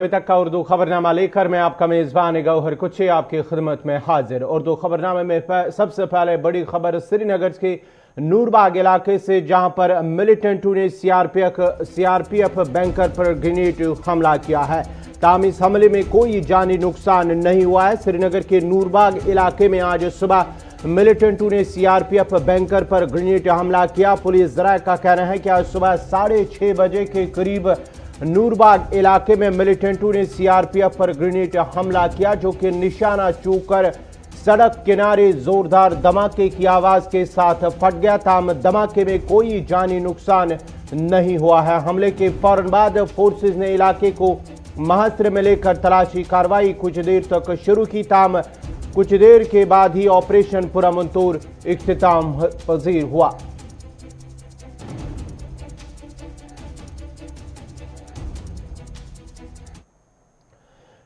अभी तक का उर्दू खबरनामा लेकर मैं आपका मेज़बान गौहर कुछी आपकी खिदमत में हाजिर। उर्दू खबरनामे में सबसे पहले बड़ी खबर श्रीनगर के नूरबाग इलाके से, जहां पर मिलिटेंटों ने सीआरपीएफ बैंकर पर ग्रेनेड हमला किया है। ताहम इस हमले में कोई जानी नुकसान नहीं हुआ है। श्रीनगर के नूरबाग इलाके में आज सुबह मिलिटेंटों ने सीआरपीएफ बैंकर पर ग्रेनेड हमला किया। पुलिस ज़राए का कहना है कि आज सुबह 6:30 बजे के करीब नूरबाग इलाके में मिलिटेंटों ने सीआरपीएफ पर ग्रेनेड हमला किया, जो कि निशाना चूककर सड़क किनारे जोरदार धमाके की आवाज के साथ फट गया। ताहम धमाके में कोई जानी नुकसान नहीं हुआ है। हमले के फौरन बाद फोर्सेज ने इलाके को महास्त्र में लेकर तलाशी कार्रवाई कुछ देर तक शुरू की। ताहम कुछ देर के बाद ही ऑपरेशन पुरअमन इख्तिताम पजीर हुआ।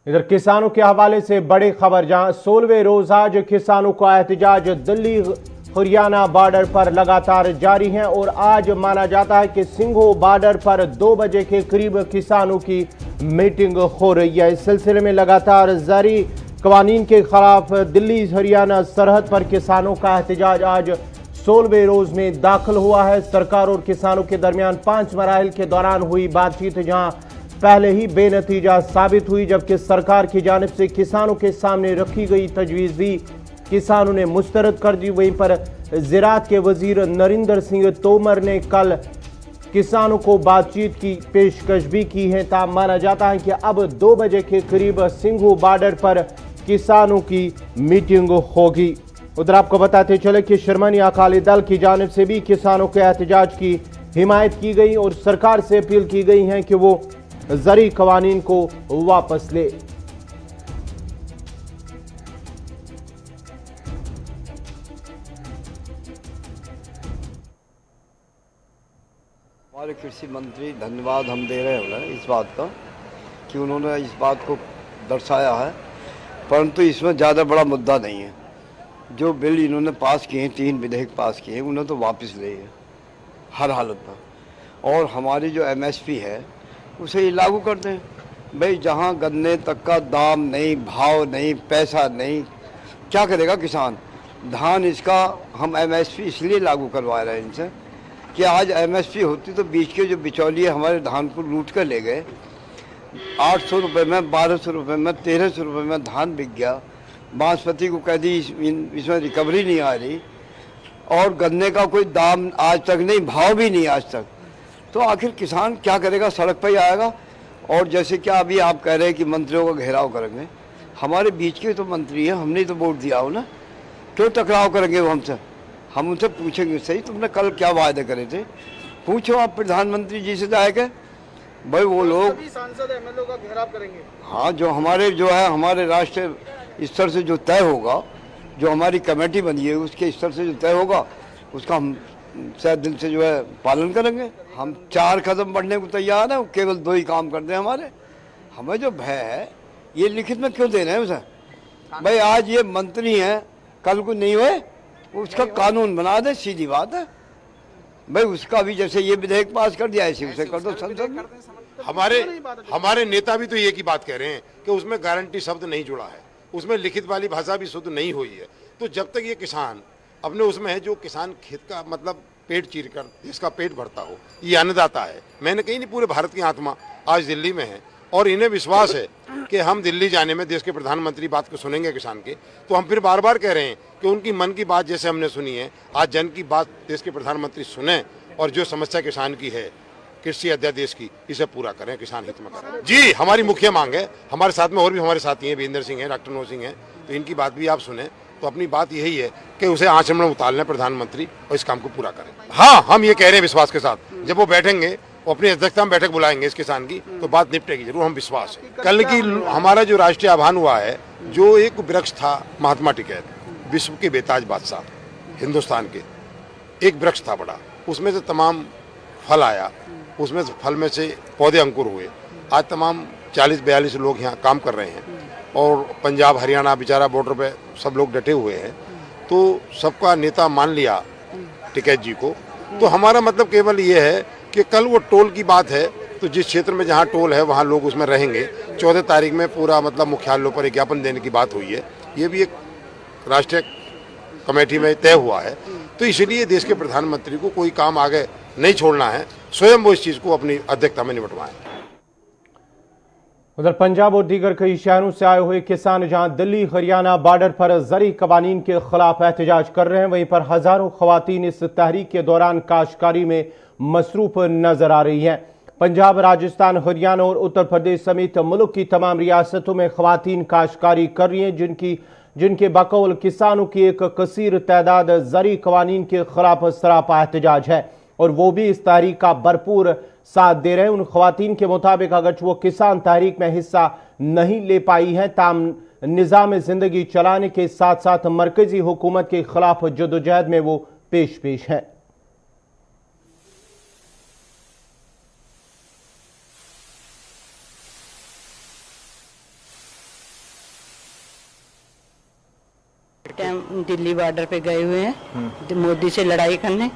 इधर किसानों के हवाले से बड़ी खबर, जहां 16वें रोज आज किसानों का एहतजाज दिल्ली हरियाणा बॉर्डर पर लगातार जारी है और आज माना जाता है कि सिंघो बॉर्डर पर 2 बजे के करीब किसानों की मीटिंग हो रही है। इस सिलसिले में लगातार जारी कवानीन के खिलाफ दिल्ली हरियाणा सरहद पर किसानों का एहतजाज आज 16वें रोज में दाखिल हुआ है। सरकार और किसानों के दरमियान 5 मराहिल के दौरान हुई बातचीत जहां पहले ही बेनतीजा साबित हुई, जबकि सरकार की जानिब से किसानों के सामने रखी गई तजवीज़ भी किसानों ने मुस्तरद कर दी। वहीं पर ज़राअत के वजीर नरेंद्र सिंह तोमर ने कल किसानों को बातचीत की पेशकश भी की है। ताहम माना जाता है कि अब 2 बजे के करीब सिंघू बॉर्डर पर किसानों की मीटिंग होगी। उधर आपको बताते चले कि शिरोमणी अकाली दल की जानिब से भी किसानों के एहतजाज की हिमायत की गई और सरकार से अपील की गई है कि वो ज़री कवानीन को वापस ले। हमारे कृषि मंत्री धन्यवाद हम दे रहे हैं इस बात का कि उन्होंने इस बात को दर्शाया है, परंतु इसमें ज़्यादा बड़ा मुद्दा नहीं है। जो बिल इन्होंने पास किए हैं, 3 विधेयक पास किए हैं, उन्हें तो वापस ले हर हालत में। और हमारी जो एमएसपी है उसे ये लागू कर दें। भाई जहाँ गन्ने तक का दाम नहीं, भाव नहीं, पैसा नहीं, क्या करेगा किसान? धान इसका हम एमएसपी इसलिए लागू करवा रहे हैं इनसे कि आज एमएसपी होती तो बीच के जो बिचौलिए हमारे धान को लूट कर ले गए, 800 रुपये में, 1200 रुपये में, 1300 रुपये में धान बिक गया। बासमती को कह दी इसमें रिकवरी नहीं आ रही और गन्ने का कोई दाम आज तक नहीं, भाव भी नहीं आज तक। तो आखिर किसान क्या करेगा? सड़क पर ही आएगा। और जैसे क्या अभी आप कह रहे हैं कि मंत्रियों का घेराव करेंगे, हमारे बीच के तो मंत्री हैं, हमने तो वोट दिया हो ना, क्यों टकराव करेंगे वो हमसे? हम उनसे पूछेंगे, सही तुमने कल क्या वायदे करे थे? पूछो आप प्रधानमंत्री जी से जाएगा, भाई वो लोग सांसद एमएलए का घेराव करेंगे। हाँ, जो हमारे राष्ट्रीय स्तर से जो तय होगा, जो हमारी कमेटी बनी है उसके स्तर से जो तय होगा, उसका हम शायद दिल से जो है पालन करेंगे। हम 4 कदम बढ़ने को तैयार हैं, केवल 2 ही काम करते हैं हमारे। हमें जो भय है ये लिखित में क्यों दे रहे हैं उसे? भाई आज ये मंत्री हैं, कल को नहीं हुए उसका कानून बना दे, सीधी बात है। भाई उसका भी जैसे ये विधेयक पास कर दिया ऐसे उसे कर दो संसद में। हमारे नेता भी तो ये की बात कह रहे हैं कि उसमें गारंटी शब्द नहीं जुड़ा है, उसमें लिखित वाली भाषा भी शुद्ध नहीं हुई है। तो जब तक ये किसान अपने उसमें है, जो किसान खेत का मतलब पेट चीर कर देश का पेट भरता हो, ये अन्नदाता है। मैंने कही नहीं, पूरे भारत की आत्मा आज दिल्ली में है और इन्हें विश्वास है कि हम दिल्ली जाने में देश के प्रधानमंत्री बात को सुनेंगे किसान के। तो हम फिर बार बार कह रहे हैं कि उनकी मन की बात जैसे हमने सुनी है, आज जन की बात देश के प्रधानमंत्री सुने और जो समस्या किसान की है, कृषि अध्यादेश की, इसे पूरा करें, किसान हित में करें। जी, हमारी मुख्य मांग है। हमारे साथ में और भी हमारे साथी हैं, वीरेंद्र सिंह हैं, डॉक्टर मनोज सिंह हैं, तो इनकी बात भी आप सुने। तो अपनी बात यही है कि उसे आचरण में उतार लें प्रधानमंत्री और इस काम को पूरा करें। हाँ, हम ये कह रहे हैं विश्वास के साथ, जब वो बैठेंगे, वो अपनी अध्यक्षता में बैठक बुलाएंगे इस किसान की, तो बात निपटेगी जरूर, हम विश्वास है। कल की हमारा जो राष्ट्रीय आह्वान हुआ है, जो एक वृक्ष था महात्मा टिकैत, विश्व के बेताज बादशाह हिंदुस्तान के, एक वृक्ष था बड़ा, उसमें से तमाम फल आया, उसमें फल में से पौधे अंकुर हुए। आज तमाम 40-42 लोग यहाँ काम कर रहे हैं और पंजाब हरियाणा बेचारा बॉर्डर पे सब लोग डटे हुए हैं। तो सबका नेता मान लिया टिकैत जी को। तो हमारा मतलब केवल ये है कि कल वो टोल की बात है तो जिस क्षेत्र में जहाँ टोल है वहाँ लोग उसमें रहेंगे। 14 तारीख में पूरा मतलब मुख्यालयों पर एक ज्ञापन देने की बात हुई है। ये भी एक राष्ट्रीय कमेटी में तय हुआ है। तो इसलिए देश के प्रधानमंत्री को कोई काम आगे नहीं छोड़ना है, स्वयं वो इस चीज़ को अपनी अध्यक्षता में निपटवाएं। उधर पंजाब और दीगर कई शहरों से आए हुए किसान जहां दिल्ली हरियाणा बॉर्डर पर ज़री कवानीन के खिलाफ एहतजाज कर रहे हैं, वहीं पर हजारों खवातीन इस तहरीक के दौरान काश्तकारी में मसरूफ नजर आ रही हैं। पंजाब, राजस्थान, हरियाणा और उत्तर प्रदेश समेत मुल्क की तमाम रियासतों में खवातीन काश्तकारी कर रही हैं, जिनके बकौल किसानों की एक कसीर तादाद ज़री कवानीन के खिलाफ सरापा एहतजाज है और वो भी इस तहरीक का भरपूर साथ दे रहे हैं। उन खवातीन के मुताबिक अगर वो किसान तहरीक में हिस्सा नहीं ले पाई हैं, ताम निज़ाम जिंदगी चलाने के साथ साथ मरकजी हुकूमत के खिलाफ जदोजहद में वो पेश हैं। दिल्ली बॉर्डर पे गए हुए हैं मोदी से लड़ाई करने,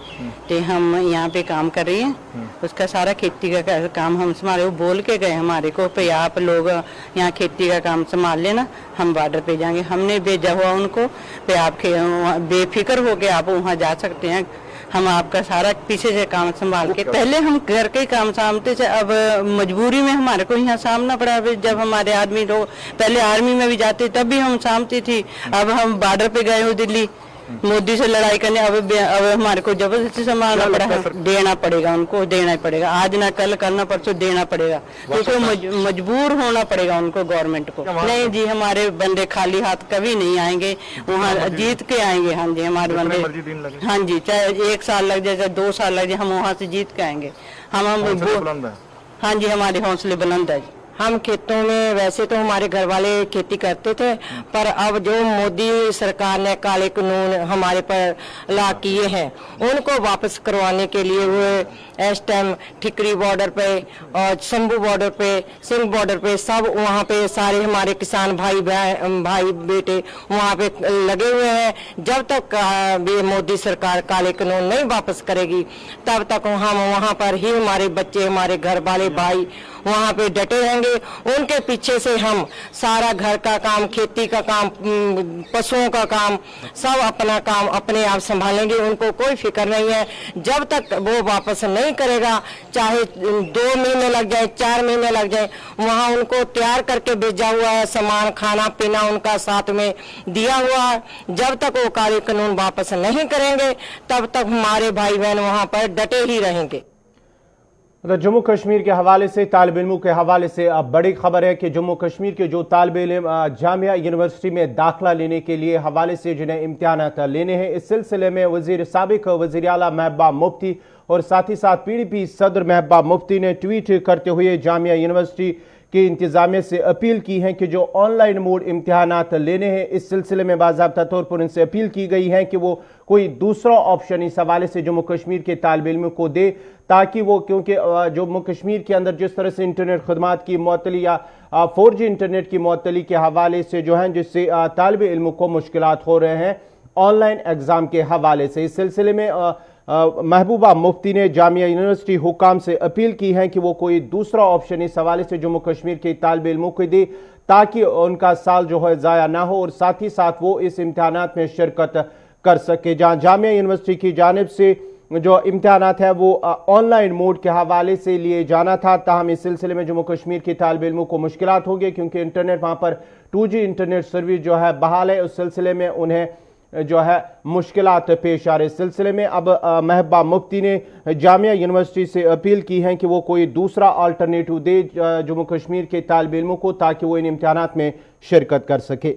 तो हम यहाँ पे काम कर रही हैं। उसका सारा खेती का काम हम संभाले। वो बोल के गए हमारे को पे आप लोग यहाँ खेती का काम संभाल लेना, हम बॉर्डर पे जाएंगे। हमने भेजा हुआ उनको पे आप बेफिक्र होके आप वहाँ जा सकते हैं, हम आपका सारा पीछे से काम संभाल के। पहले हम घर के काम सामते थे, अब मजबूरी में हमारे को यहाँ सामना पड़ा। जब हमारे आदमी लोग पहले आर्मी में भी जाते तब भी हम सामती थी, अब हम बॉर्डर पे गए हो दिल्ली मोदी से लड़ाई करने, अब हमारे को जबरदस्ती संभालना पड़ा है। देना पड़ेगा उनको, देना ही पड़ेगा, आज ना कल करना परसों देना पड़ेगा, तो मजबूर होना पड़ेगा उनको, गवर्नमेंट को। नहीं जी, हमारे बंदे खाली हाथ कभी नहीं आएंगे, वहाँ जीत के आएंगे। हाँ जी, हमारे बंदे, हाँ जी, चाहे 1 साल लग जाए, चाहे 2 साल लग जाए, हम वहाँ से जीत के आएंगे। हाँ जी, हमारे हौसले बुलंद है। हम खेतों में वैसे तो हमारे घर वाले खेती करते थे, पर अब जो मोदी सरकार ने काले कानून हमारे पर ला किए हैं, उनको वापस करवाने के लिए वो इस टाइम ठिकरी बॉर्डर पे और शंभू बॉर्डर पे, सिंह बॉर्डर पे, सब वहाँ पे सारे हमारे किसान भाई बेटे वहाँ पे लगे हुए हैं। जब तक मोदी सरकार काले कानून नहीं वापस करेगी, तब तक हम वहाँ पर ही हमारे बच्चे, हमारे घर वाले भाई वहाँ पे डटे रहेंगे। उनके पीछे से हम सारा घर का काम, खेती का काम, पशुओं का काम, सब अपना काम अपने आप संभालेंगे। उनको कोई फिक्र नहीं है। जब तक वो वापस नहीं करेगा, चाहे 2 महीने लग जाए, 4 महीने लग जाए, वहाँ उनको तैयार करके भेजा हुआ है सामान, खाना पीना उनका साथ में दिया हुआ है। जब तक वो काले कानून वापस नहीं करेंगे, तब तक हमारे भाई बहन वहाँ पर डटे ही रहेंगे। जम्मू कश्मीर के हवाले से, तालिब इल्मों के हवाले से अब बड़ी खबर है कि जम्मू कश्मीर के जो तालिब इल्म जामिया यूनिवर्सिटी में दाखिला लेने के लिए हवाले से जिन्हें इम्तिहानात लेने हैं, इस सिलसिले में साबिक वज़ीर आला महबूबा मुफ्ती और साथ ही साथ PDP सदर महबूबा मुफ्ती ने ट्वीट करते हुए जामिया यूनिवर्सिटी की इंतजामिया से अपील की है कि जो ऑनलाइन मोड इम्तिहानात लेने हैं, इस सिलसिले में बाज़ाब्ता तौर पर उनसे अपील की गई है कि वो कोई दूसरा ऑप्शन इस हवाले से जम्मू कश्मीर के तालिब इल्मों को दे, ताकि वो, क्योंकि जम्मू कश्मीर के अंदर जिस तरह से इंटरनेट खदमात की मुअत्तली या 4G इंटरनेट की मुअत्तली के हवाले से जो है, जिससे तालिब इल्मों को मुश्किलात हो रहे हैं ऑनलाइन एग्ज़ाम के हवाले से, इस सिलसिले में महबूबा मुफ्ती ने जामिया यूनिवर्सिटी हुकाम से अपील की है कि वो कोई दूसरा ऑप्शन इस हवाले से जम्मू कश्मीर के तालिब इल्मों को दे, ताकि उनका साल जो है ज़ाया ना हो और साथ ही साथ वो इस इम्तिहानात में शिरकत कर सके। जहाँ जामिया यूनिवर्सिटी की जानिब से जो इम्तिहानात है वो ऑनलाइन मोड के हवाले से लिए जाना था, ताहम इस सिलसिले में जम्मू कश्मीर के तालिब इल्मों को मुश्किलात होगी, क्योंकि इंटरनेट वहाँ पर 2G इंटरनेट सर्विस जो है बहाल है, उस सिलसिले में उन्हें जो है मुश्किलात पेश आ रहे। इस सिलसिले में अब महबूबा मुफ्ती ने जामिया यूनिवर्सिटी से अपील की है कि वो कोई दूसरा अल्टरनेटिव दे जम्मू कश्मीर के तालिब इल्मों को, ताकि वो इन इम्तिहानात में शिरकत कर सके।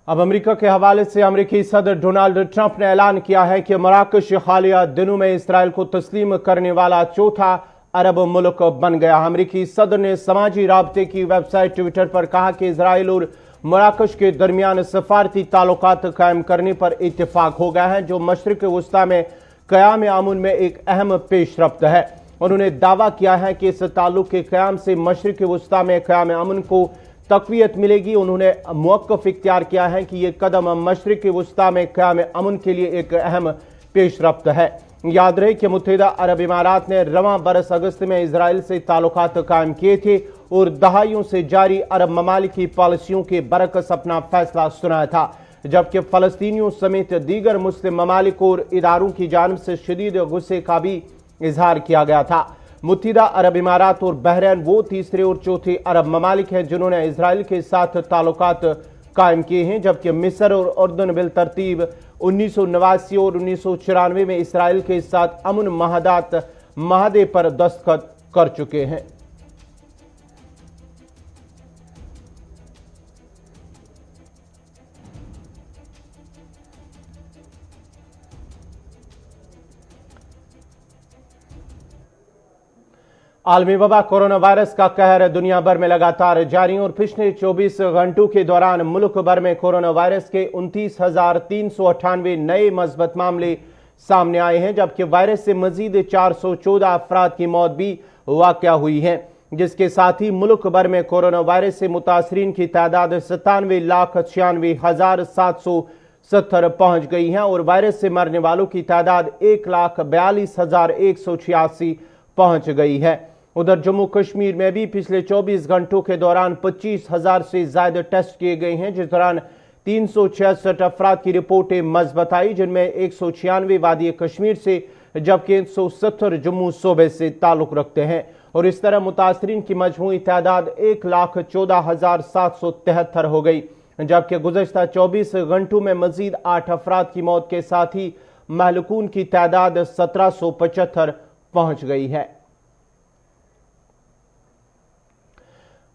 अब अमेरिका के हवाले से अमेरिकी सदर डोनाल्ड ट्रंप ने ऐलान किया है कि मराकश हालिया दिनों में इसराइल को तस्लीम करने वाला चौथा अरब मुल्क बन गया। अमेरिकी सदर ने समाजी राब्ते की वेबसाइट ट्विटर पर कहा कि इसराइल और मराकश के दरमियान सफारती ताल्लुकात कायम करने पर इत्तेफाक हो गया है, जो मशरिक वस्ता में क़याम अमन में एक अहम पेशरफ्त है। उन्होंने दावा किया है कि इस ताल्लुक के क़याम से मशरिक वस्ता में क़याम अमन को तक़वियत मिलेगी। उन्होंने मौक़िफ़ इख्तियार किया है कि यह कदम मशरिक़ वस्ता में क़याम अमन के लिए एक अहम पेशरफ्त है। याद रहे कि मुत्तहिदा अरब इमारात ने रवां बरस अगस्त में इसराइल से ताल्लुकात कायम किए थे और दहाइयों से जारी अरब ममालिक की पॉलिसियों के बरकस अपना फैसला सुनाया था, जबकि फ़लस्तीनियों समेत दीगर मुस्लिम ममालिक और इदारों की जानिब से शदीद गुस्से का भी इजहार किया गया था। मुत्तहिदा अरब इमारात और बहरीन वो तीसरे और चौथे अरब ममालिक हैं जिन्होंने इसराइल के साथ ताल्लुकात कायम किए हैं, जबकि मिस्र और उर्दन बिल तरतीब 1989 और 1994 में इसराइल के साथ अमन माहदे पर दस्तखत कर चुके हैं। आलमी वबा कोरोना वायरस का कहर दुनिया भर में लगातार जारी और पिछले 24 घंटों के दौरान मुल्क भर में कोरोना वायरस के 29,398 नए मस्बत मामले सामने आए हैं, जबकि वायरस से मजीद 414 अफराद की मौत भी वाक़या हुई है, जिसके साथ ही मुल्क भर में कोरोना वायरस से मुतासरीन की तादाद 97,96,770 पहुंच गई है और वायरस से मरने वालों की तादाद 1,42,186 पहुंच गई है। उधर जम्मू कश्मीर में भी पिछले 24 घंटों के दौरान 25,000 से ज्यादा टेस्ट किए गए हैं, जिस दौरान 366 अफराद की रिपोर्टें मस्बत आई, जिनमें 196 वादी कश्मीर से जबकि 170 जम्मू सूबे से ताल्लुक रखते हैं और इस तरह मुतासरीन की मजमूई तादाद 1,14,773 हो गई, जबकि गुज़श्ता 24 घंटों में मजीद 8 अफराद की मौत के साथ ही महलूकून की तादाद 1775 पहुंच गई है।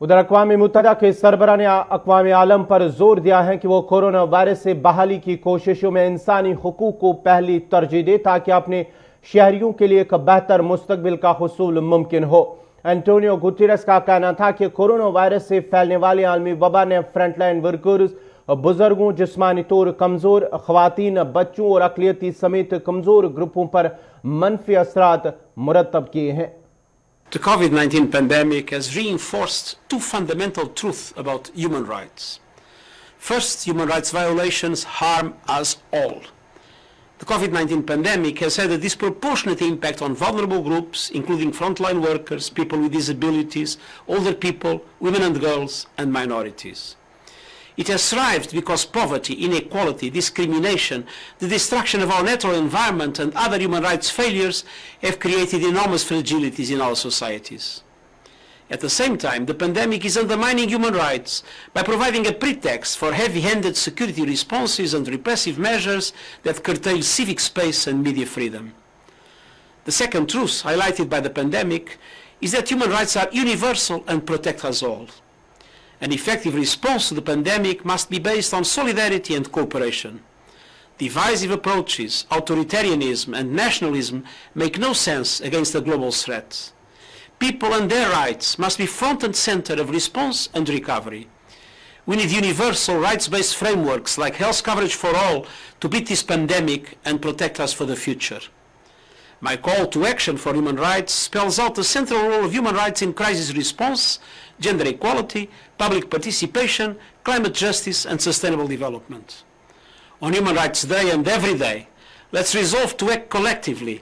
उधर अक़वाम मुत्तहिदा के सरबराह ने अक़वाम आलम पर जोर दिया है कि वो कोरोना वायरस से बहाली की कोशिशों में इंसानी हुकूक को पहली तरजीह दे ताकि अपने शहरियों के लिए एक बेहतर मुस्तकबिल का हुसूल मुमकिन हो। एंटोनियो गुतेरेस का कहना था कि कोरोना वायरस से फैलने वाले आलमी वबा ने फ्रंटलाइन वर्कर्स, बुजुर्गों, जिस्मानी तौर कमजोर खवातीन, बच्चों और अक़लियती समेत कमजोर ग्रुपों पर मनफी असरात मुरतब किए हैं। The COVID-19 pandemic has reinforced two fundamental truths about human rights. First, human rights violations harm us all. The COVID-19 pandemic has had a disproportionate impact on vulnerable groups, including frontline workers, people with disabilities, older people, women and girls, and minorities. It has thrived because poverty, inequality, discrimination, the destruction of our natural environment and other human rights failures have created enormous fragilities in our societies. At the same time, the pandemic is undermining human rights by providing a pretext for heavy-handed security responses and repressive measures that curtail civic space and media freedom. The second truth highlighted by the pandemic is that human rights are universal and protect us all. An effective response to the pandemic must be based on solidarity and cooperation. Divisive approaches, authoritarianism and nationalism make no sense against a global threat. People and their rights must be front and center of response and recovery. We need universal rights-based frameworks like health coverage for all to beat this pandemic and protect us for the future. My call to action for human rights spells out the central role of human rights in crisis response, gender equality, public participation, climate justice and sustainable development. On Human Rights Day and every day, let's resolve to act collectively.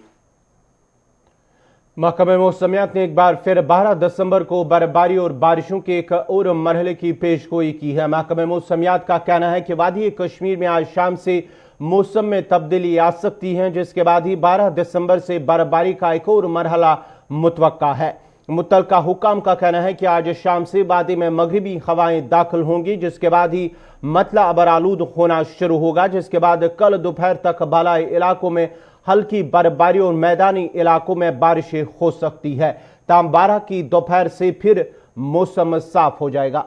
महकमे मौसमियात ने एक बार फिर 12 दिसंबर को बर्फबारी और बारिशों के एक और मरहले की पेशगोई की है। महकमे मौसमियात का कहना है कि वादी कश्मीर में आज शाम से मौसम में तब्दीली आ सकती है, जिसके बाद ही 12 दिसंबर से बर्फबारी का एक और मरहला मुतवक्का है। मुतलका हुकाम का कहना है कि आज शाम से वादी में मगरिबी हवाएं दाखिल होंगी, जिसके बाद ही मतला अबरालूद होना शुरू होगा, जिसके बाद कल दोपहर तक बालाई इलाकों में हल्की बर्फबारी और मैदानी इलाकों में बारिशें हो सकती है। ताम 12 की दोपहर से फिर मौसम साफ हो जाएगा।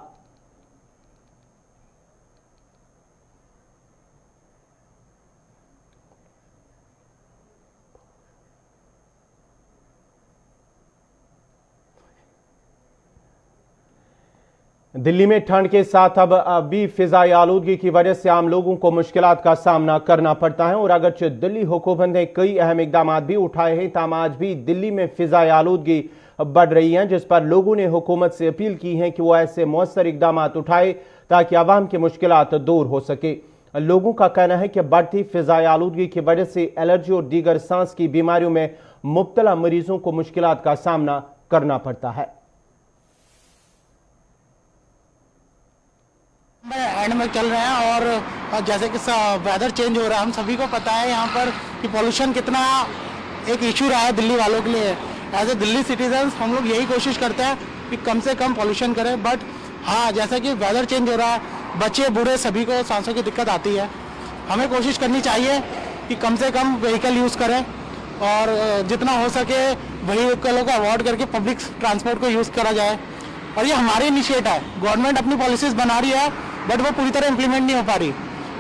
दिल्ली में ठंड के साथ अब भी फिजाई आलूदगी की वजह से आम लोगों को मुश्किलात का सामना करना पड़ता है और अगरचे दिल्ली हुकूमत ने कई अहम इकदाम भी उठाए हैं, ताम आज भी दिल्ली में फिजाई आलूदगी बढ़ रही हैं, जिस पर लोगों ने हुकूमत से अपील की है कि वो ऐसे मौसर इकदाम उठाए ताकि आवाम की मुश्किलात दूर हो सके। लोगों का कहना है कि बढ़ती फिजाई आलूदगी की वजह से एलर्जी और दीगर सांस की बीमारियों में मुब्तला मरीजों को मुश्किलात का सामना करना पड़ता है। एंड में चल रहे हैं और जैसे कि वेदर चेंज हो रहा है, हम सभी को पता है यहाँ पर कि पोल्यूशन कितना एक इशू रहा है दिल्ली वालों के लिए। एज ए दिल्ली सिटीजन्स हम लोग यही कोशिश करते हैं कि कम से कम पोल्यूशन करें, बट हाँ जैसा कि वेदर चेंज हो रहा है, बच्चे बूढ़े सभी को सांसों की दिक्कत आती है। हमें कोशिश करनी चाहिए कि कम से कम व्हीकल यूज़ करें और जितना हो सके व्हीकलों को अवॉइड करके पब्लिक ट्रांसपोर्ट को यूज़ करा जाए। और ये हमारी इनिशिएट है, गवर्नमेंट अपनी पॉलिसीज़ बना रही है बट वो पूरी तरह इम्प्लीमेंट नहीं हो पा रही।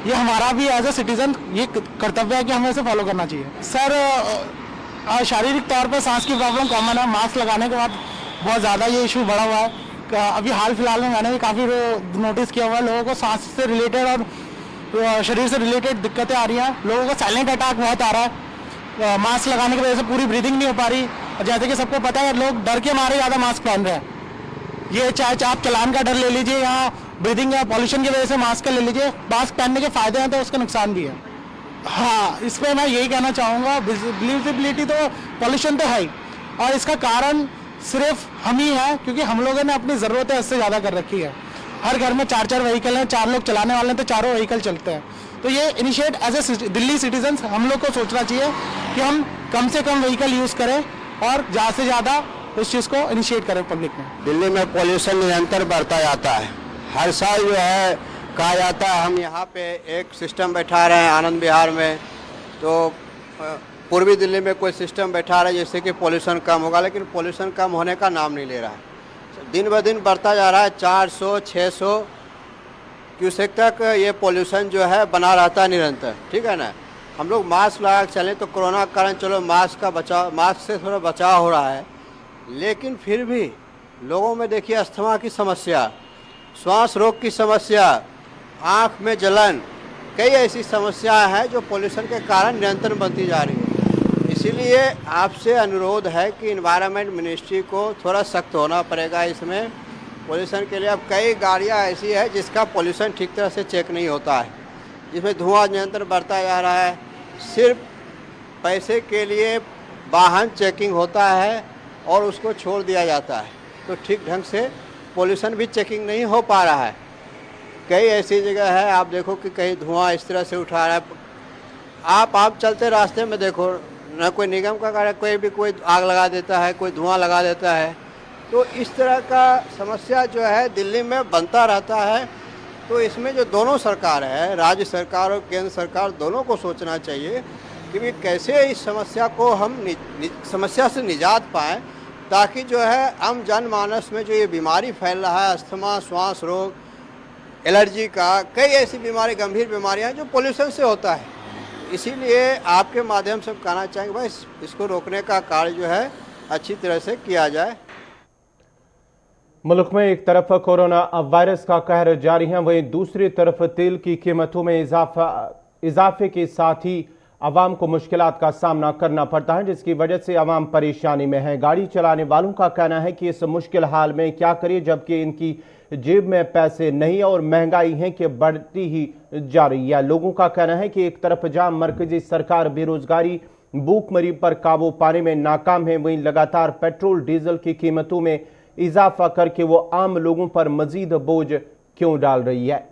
ये हमारा भी एज ए सिटीजन ये कर्तव्य है कि हमें इसे फॉलो करना चाहिए। सर शारीरिक तौर पर सांस की प्रॉब्लम कॉमन है, मास्क लगाने के बाद बहुत ज़्यादा ये इशू बढ़ा हुआ है। अभी हाल फिलहाल में मैंने भी काफ़ी नोटिस किया हुआ है, लोगों को सांस से रिलेटेड और शरीर से रिलेटेड दिक्कतें आ रही हैं। लोगों को साइलेंट अटैक बहुत आ रहा है, मास्क लगाने की वजह से पूरी ब्रीदिंग नहीं हो पा रही। और जैसे कि सबको पता है लोग डर के मारे ज़्यादा मास्क पहन रहे हैं। ये चाहे आप चलान का डर ले लीजिए या ब्रीदिंग या पॉल्यूशन की वजह से मास्क का ले लीजिए, मास्क पहनने के फ़ायदे हैं तो उसके नुकसान भी है। हाँ, इस पर मैं यही कहना चाहूँगा, विजिबिलिटी तो पॉल्यूशन तो है ही और इसका कारण सिर्फ हम ही हैं क्योंकि हम लोगों ने अपनी ज़रूरतें इससे ज़्यादा कर रखी है। हर घर में 4-4 व्हीकल हैं, 4 लोग चलाने वाले हैं तो चारों व्हीकल चलते हैं। तो ये initiate as a Delhi citizens हम लोग को सोचना चाहिए कि हम कम से कम व्हीकल यूज़ करें और ज़्यादा से ज़्यादा उस चीज़ को इनिशिएट करें पब्लिक में। दिल्ली में पॉल्यूशन निरंतर बढ़ता जाता है। हर साल जो है कहा जाता है हम यहाँ पे एक सिस्टम बैठा रहे हैं आनंद विहार में, तो पूर्वी दिल्ली में कोई सिस्टम बैठा रहा है जिससे कि पॉल्यूशन कम होगा, लेकिन पॉल्यूशन कम होने का नाम नहीं ले रहा है। दिन ब दिन बढ़ता जा रहा है, 400-600 क्यूसेक तक ये पॉल्यूशन जो है बना रहता है निरंतर। ठीक है ना, हम लोग मास्क लगा के चलें तो कोरोना के कारण चलो मास्क से थोड़ा बचाव हो रहा है, लेकिन फिर भी लोगों में देखिए अस्थमा की समस्या, श्वास रोग की समस्या, आँख में जलन, कई ऐसी समस्याएं हैं जो पोल्यूशन के कारण निरंतर बनती जा रही है। इसीलिए आपसे अनुरोध है कि इन्वायरमेंट मिनिस्ट्री को थोड़ा सख्त होना पड़ेगा इसमें पोल्यूशन के लिए। अब कई गाड़ियां ऐसी है जिसका पोल्यूशन ठीक तरह से चेक नहीं होता है, जिसमें धुआं निरंतर बढ़ता जा रहा है। सिर्फ पैसे के लिए वाहन चेकिंग होता है और उसको छोड़ दिया जाता है, तो ठीक ढंग से पोल्यूशन भी चेकिंग नहीं हो पा रहा है। कई ऐसी जगह है आप देखो कि कहीं धुआं इस तरह से उठा रहा है, आप चलते रास्ते में देखो ना कोई निगम का गाड़ी, कोई आग लगा देता है, कोई धुआं लगा देता है। तो इस तरह का समस्या जो है दिल्ली में बनता रहता है। तो इसमें जो दोनों सरकार है, राज्य सरकार और केंद्र सरकार, दोनों को सोचना चाहिए कि कैसे इस समस्या को हम समस्या से निजात पाएँ, ताकि जो है आम जनमानस में जो ये बीमारी फैल रहा है, अस्थमा, श्वास रोग, एलर्जी का, कई ऐसी बीमारी, गंभीर बीमारियां जो पोल्यूशन से होता है। इसीलिए आपके माध्यम से कहना चाहेंगे भाई इसको रोकने का कार्य जो है अच्छी तरह से किया जाए। मुल्क में एक तरफ कोरोना वायरस का कहर जारी है, वहीं दूसरी तरफ तेल की कीमतों में इजाफे के साथ ही आवाम को मुश्किलात का सामना करना पड़ता है, जिसकी वजह से आवाम परेशानी में है। गाड़ी चलाने वालों का कहना है कि इस मुश्किल हाल में क्या करें, जबकि इनकी जेब में पैसे नहीं और महंगाई है कि बढ़ती ही जा रही है। लोगों का कहना है कि एक तरफ जहां मरकजी सरकार बेरोजगारी, भूखमरी पर काबू पाने में नाकाम है, वहीं लगातार पेट्रोल डीजल की कीमतों में इजाफा करके वो आम लोगों पर मजीद बोझ क्यों डाल रही है।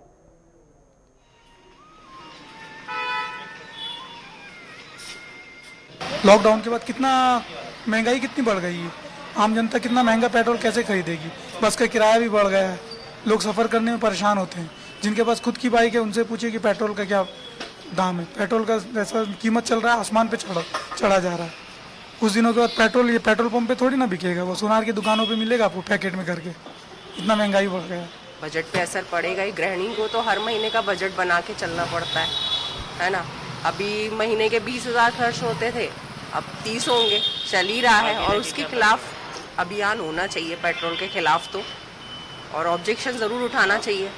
लॉकडाउन के बाद कितना महंगाई कितनी बढ़ गई है, आम जनता कितना महंगा पेट्रोल कैसे खरीदेगी। बस का किराया भी बढ़ गया है, लोग सफ़र करने में परेशान होते हैं। जिनके पास खुद की बाइक है उनसे पूछिए कि पेट्रोल का क्या दाम है। पेट्रोल का जैसा कीमत चल रहा है आसमान पे चढ़ा जा रहा है। कुछ दिनों के बाद ये पेट्रोल पंप पे थोड़ी ना बिकेगा, वो सोनार की दुकानों पे मिलेगा आपको पैकेट में करके। इतना महंगाई बढ़ गया है। बजट पे असर पड़ेगा ही। गृहिणी को तो हर महीने का बजट बना के चलना पड़ता है ना। अभी महीने के 20,000 खर्च होते थे, अब 30 होंगे, चल ही रहा है। और उसके खिलाफ अभियान होना चाहिए, पेट्रोल के खिलाफ तो, और ऑब्जेक्शन ज़रूर उठाना चाहिए,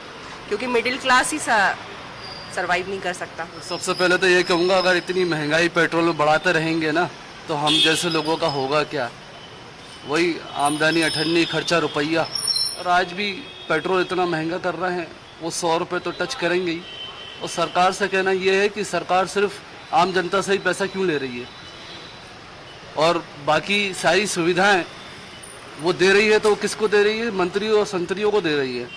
क्योंकि मिडिल क्लास ही सर्वाइव नहीं कर सकता। सबसे पहले तो ये कहूँगा, अगर इतनी महंगाई पेट्रोल में बढ़ाते रहेंगे ना, तो हम जैसे लोगों का होगा क्या। वही आमदनी अठन्नी, खर्चा रुपया। और आज भी पेट्रोल इतना महंगा कर रहे हैं, वो 100 रुपये तो टच करेंगे ही। और सरकार से कहना ये है कि सरकार सिर्फ आम जनता से ही पैसा क्यों ले रही है, और बाकी सारी सुविधाएं वो दे रही है तो वो किसको दे रही है? मंत्रियों और संतरियों को दे रही है।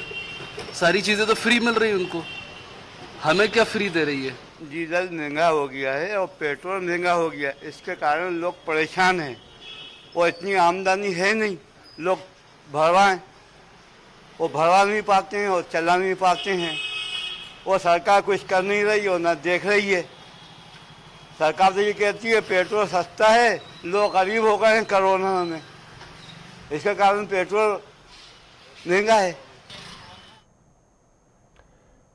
सारी चीज़ें तो फ्री मिल रही है उनको, हमें क्या फ्री दे रही है? डीजल महंगा हो गया है और पेट्रोल महंगा हो गया है, इसके कारण लोग परेशान हैं और इतनी आमदनी है नहीं, लोग भरवाएं वो भरवा नहीं पाते हैं और चला नहीं पाते हैं। और सरकार कुछ कर नहीं रही और ना देख रही है। सरकार तो ये कहती है पेट्रोल सस्ता है, लोग गरीब हो गए हैं कोरोना में, इसके कारण पेट्रोल महंगा है।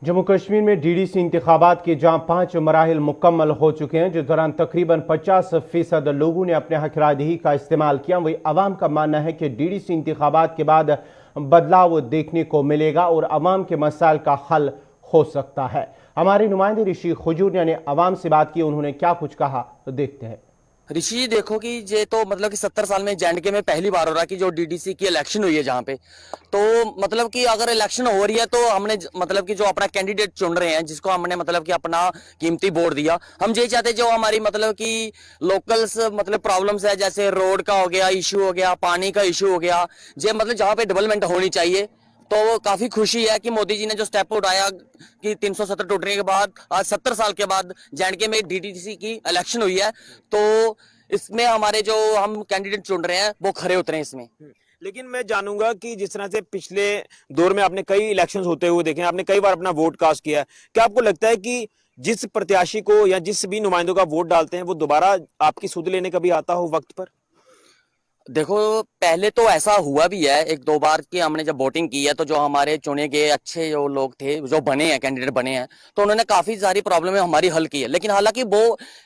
जम्मू कश्मीर में डीडीसी इंतखाबात के जहां 5 मराहिल मुकम्मल हो चुके हैं, जिस दौरान तकरीबन 50% लोगों ने अपने हकरादही का इस्तेमाल किया, वही अवाम का मानना है कि डीडीसी इंतखाबात के बाद बदलाव देखने को मिलेगा और अवाम के मसाइल का हल हो सकता है। हमारे नुमाइंदे ऋषि खजूरिया ने अवाम से बात की, उन्होंने क्या कुछ कहा तो देखते हैं। ऋषि जी देखो कि ये तो मतलब कि 70 साल में JNK में पहली बार हो रहा है कि जो DDC की इलेक्शन हुई है जहाँ पे, तो मतलब कि अगर इलेक्शन हो रही है तो हमने मतलब कि जो अपना कैंडिडेट चुन रहे हैं, जिसको हमने मतलब कि अपना कीमती वोट दिया, हम यही चाहते हैं जो हमारी मतलब कि लोकल्स मतलब प्रॉब्लम्स है, जैसे रोड का हो गया इशू हो गया, पानी का इशू हो गया, जो मतलब जहाँ पे डेवलपमेंट होनी चाहिए, तो काफी खुशी है कि मोदी जी ने जो स्टेप उठाया कि 370 टूटने के बाद आज 70 साल के बाद JNK में DDC की इलेक्शन हुई है, तो इसमें हमारे जो हम कैंडिडेट चुन रहे हैं वो खरे उतरे इसमें। लेकिन मैं जानूंगा कि जिस तरह से पिछले दौर में आपने कई इलेक्शंस होते हुए देखे, आपने कई बार अपना वोट कास्ट किया है, क्या आपको लगता है कि जिस प्रत्याशी को या जिस भी नुमाइंदों का वोट डालते हैं वो दोबारा आपकी सुध लेने कभी आता हो वक्त पर? देखो पहले तो ऐसा हुआ भी है 1-2 बार कि हमने जब वोटिंग की है तो जो हमारे चुने गए अच्छे जो लोग थे, जो बने हैं कैंडिडेट बने हैं, तो उन्होंने काफी सारी प्रॉब्लमें हमारी हल की है, लेकिन हालांकि वो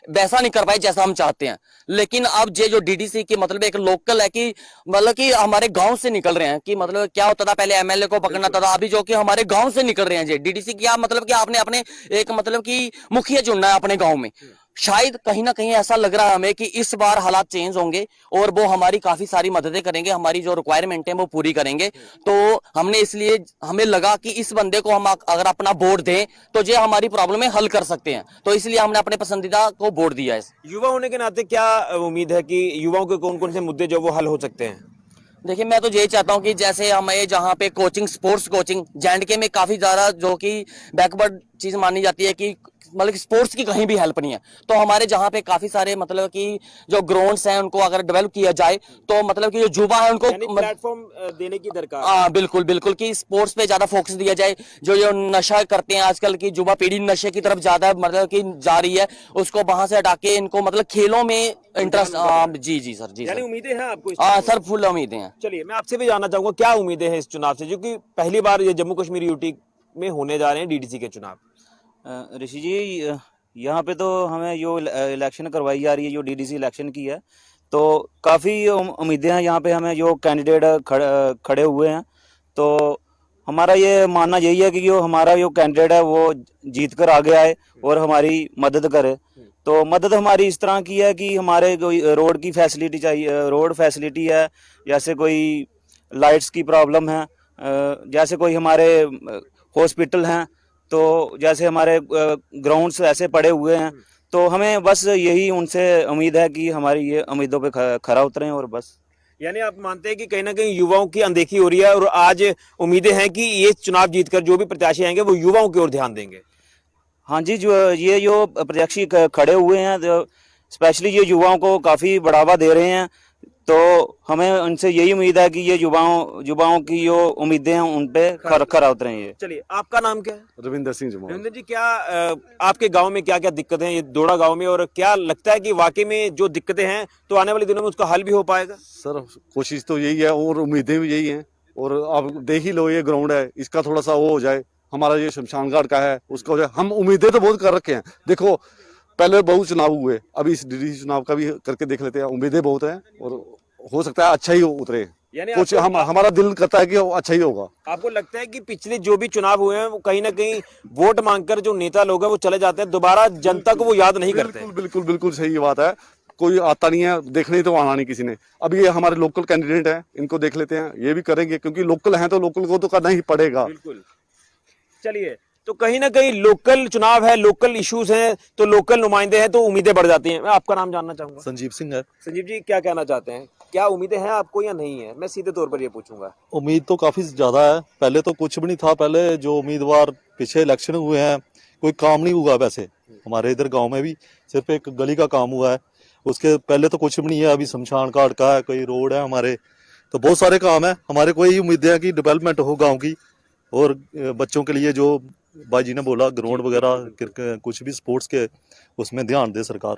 वैसा नहीं कर पाए जैसा हम चाहते हैं। लेकिन अब ये जो DDC की मतलब एक लोकल है कि मतलब कि हमारे गांव से निकल रहे हैं, कि मतलब क्या होता था पहले MLA को पकड़ना था, अभी जो कि हमारे गाँव से निकल रहे हैं। ये DDC क्या मतलब कि आपने अपने एक मतलब की मुखिया चुनना है अपने गाँव में। शायद कहीं ना कहीं ऐसा लग रहा है हमें कि इस बार हालात चेंज होंगे और वो हमारी काफी सारी मददें करेंगे, हमारी जो रिक्वायरमेंट है वो पूरी करेंगे। तो हमने इसलिए हमें लगा कि इस बंदे को हम अगर अपना वोट दें तो ये हमारी प्रॉब्लम हल कर सकते हैं, तो इसलिए हमने अपने पसंदीदा को वोट दिया है। युवा होने के नाते क्या उम्मीद है कि युवाओं के कौन कौन से मुद्दे जो वो हल हो सकते हैं? देखिए मैं तो यही चाहता हूँ कि जैसे हमें जहाँ पे कोचिंग, स्पोर्ट्स कोचिंग JNK में काफी ज्यादा जो कि बैकवर्ड चीज मानी जाती है कि मतलब स्पोर्ट्स की कहीं भी हेल्प नहीं है, तो हमारे जहाँ पे काफी सारे मतलब कि जो ग्राउंड्स हैं उनको अगर डेवलप किया जाए तो मतलब कि जो युवा है उनको प्लेटफॉर्म देने की दरकार। हाँ बिल्कुल बिल्कुल, कि स्पोर्ट्स पे ज्यादा फोकस दिया जाए। जो नशा करते हैं आजकल की युवा पीढ़ी नशे की तरफ ज्यादा मतलब कि जा रही है, उसको वहां से हटा के इनको मतलब खेलों में इंटरेस्ट। जी जी सर, जी यानी उम्मीदें हैं आपको? हाँ सर, फुल उम्मीदें हैं। चलिए मैं आपसे भी जानना चाहूंगा क्या उम्मीदें हैं इस चुनाव से, जो कि पहली बार ये जम्मू कश्मीर यूटी में होने जा रहे हैं DDC के चुनाव। ऋषि जी यहाँ पे तो हमें जो इलेक्शन करवाई जा रही है, जो DDC इलेक्शन की है, तो काफ़ी उम्मीदें हैं यहाँ पे हमें। जो कैंडिडेट खड़े हुए हैं, तो हमारा ये मानना यही है कि जो हमारा जो कैंडिडेट है वो जीत कर आगे आए और हमारी मदद करे। तो मदद हमारी इस तरह की है कि हमारे कोई रोड की फैसिलिटी चाहिए, रोड फैसिलिटी है, जैसे कोई लाइट्स की प्रॉब्लम है, जैसे कोई हमारे हॉस्पिटल हैं, तो जैसे हमारे ग्राउंड्स ऐसे पड़े हुए हैं, तो हमें बस यही उनसे उम्मीद है कि हमारी ये उम्मीदों पे खरा उतरें और बस। यानी आप मानते हैं कि कहीं ना कहीं युवाओं की अनदेखी हो रही है और आज उम्मीदें हैं कि ये चुनाव जीतकर जो भी प्रत्याशी आएंगे वो युवाओं की ओर ध्यान देंगे? हाँ जी, जो प्रत्याशी खड़े हुए हैं, स्पेशली ये युवाओं को काफ़ी बढ़ावा दे रहे हैं, तो हमें उनसे यही उम्मीद है कि ये युवाओं की जो उम्मीदें हैं उन पे खरा उतरेंगे। चलिए आप नाम क्या है? रविंदर सिंह। रविंदर जी, क्या आपके गांव में क्या क्या दिक्कतें हैं, ये दोड़ा गांव में, और क्या लगता है कि वाकई में जो दिक्कतें हैं तो आने वाले दिनों में उसका हल भी हो पाएगा? सर कोशिश तो यही है और उम्मीदें भी यही हैं, और आप देख ही लो ये ग्राउंड है, इसका थोड़ा सा वो हो जाए, हमारा ये शमशान घाट का है उसका हो जाए। हम उम्मीदें तो बहुत कर रखे हैं, देखो पहले बहुत चुनाव हुए, अभी इस DDC चुनाव का भी करके देख लेते हैं। उम्मीदें बहुत हैं और हो सकता है अच्छा ही उतरे, यानी कुछ हमारा दिल करता है कि अच्छा ही होगा। आपको लगता है कि पिछले जो भी चुनाव हुए हैं वो कहीं ना कहीं वोट मांगकर जो नेता लोग हैं वो चले जाते हैं, दोबारा जनता को वो याद नहीं करते? बिल्कुल बिल्कुल बिल्कुल सही बात है। कोई आता नहीं है, देखने तो आना नहीं किसी ने। अब ये हमारे लोकल कैंडिडेट हैं, इनको देख लेते हैं, ये भी करेंगे क्योंकि लोकल हैं तो लोकल को तो करना ही पड़ेगा। बिल्कुल। चलिए, तो कहीं ना कहीं लोकल चुनाव है, लोकल इश्यूज हैं, तो लोकल नुमाइंदे हैं तो उम्मीदें बढ़ जाती हैं। मैं आपका नाम जानना चाहूंगा। संजीव सिंह है। संजीव जी, क्या कहना चाहते हैं? क्या उम्मीदें हैं आपको या नहीं है? मैं सीधे तौर पर ये पूछूंगा। उम्मीद तो काफी ज्यादा है। पहले तो कुछ भी नहीं था। पहले जो उम्मीदवार पीछे इलेक्शन हुए हैं, कोई काम नहीं हुआ। वैसे हमारे इधर गांव में भी सिर्फ एक गली का काम हुआ है, उसके पहले तो कुछ भी नहीं है। अभी शमशान घाट का है, कोई रोड है हमारे, तो बहुत सारे काम है हमारे। कोई उम्मीदें हैं कि डेवलपमेंट हो गाँव की, और बच्चों के लिए जो भाई जी ने बोला ग्राउंड वगैरह कुछ भी स्पोर्ट्स के, उसमें ध्यान दे सरकार।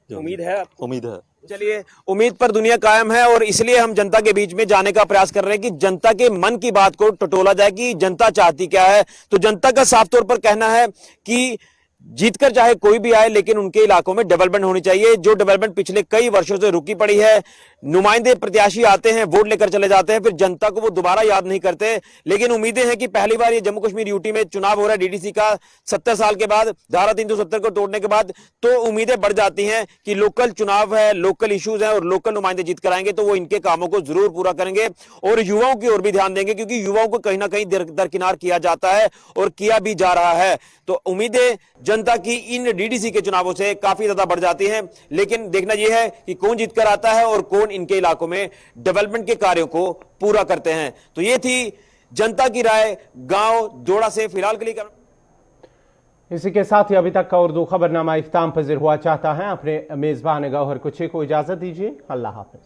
उम्मीद है आपको? उम्मीद है। चलिए, उम्मीद पर दुनिया कायम है, और इसलिए हम जनता के बीच में जाने का प्रयास कर रहे हैं कि जनता के मन की बात को टटोला जाए कि जनता चाहती क्या है। तो जनता का साफ तौर पर कहना है कि जीतकर चाहे कोई भी आए, लेकिन उनके इलाकों में डेवलपमेंट होनी चाहिए, जो डेवलपमेंट पिछले कई वर्षों से रुकी पड़ी है। नुमाइंदे प्रत्याशी आते हैं, वोट लेकर चले जाते हैं, फिर जनता को वो दोबारा याद नहीं करते। लेकिन उम्मीदें हैं कि पहली बार ये जम्मू कश्मीर यूटी में चुनाव हो रहा है डीडीसी का, 70 साल के बाद, धारा 370 को तोड़ने के बाद, तो उम्मीदें बढ़ जाती हैं कि लोकल चुनाव है, लोकल इश्यूज है, और लोकल नुमाइंदे जीत कर आएंगे तो वो इनके कामों को जरूर पूरा करेंगे और युवाओं की ओर भी ध्यान देंगे, क्योंकि युवाओं को कहीं ना कहीं दरकिनार किया जाता है और किया भी जा रहा है। तो उम्मीदें जनता की इन डीडीसी के चुनावों से काफी ज्यादा बढ़ जाती हैं। लेकिन देखना यह है कि कौन जीतकर आता है और कौन इनके इलाकों में डेवलपमेंट के कार्यों को पूरा करते हैं। तो ये थी जनता की राय गांव जोड़ा से फिलहाल के लिए। इसी के साथ ही अभी तक का उर्दू खबरनामा इख्तिताम पज़ीर हुआ। चाहता है अपने मेजबान गौहर कुछे को इजाजत दीजिए। अल्लाह हाफिज।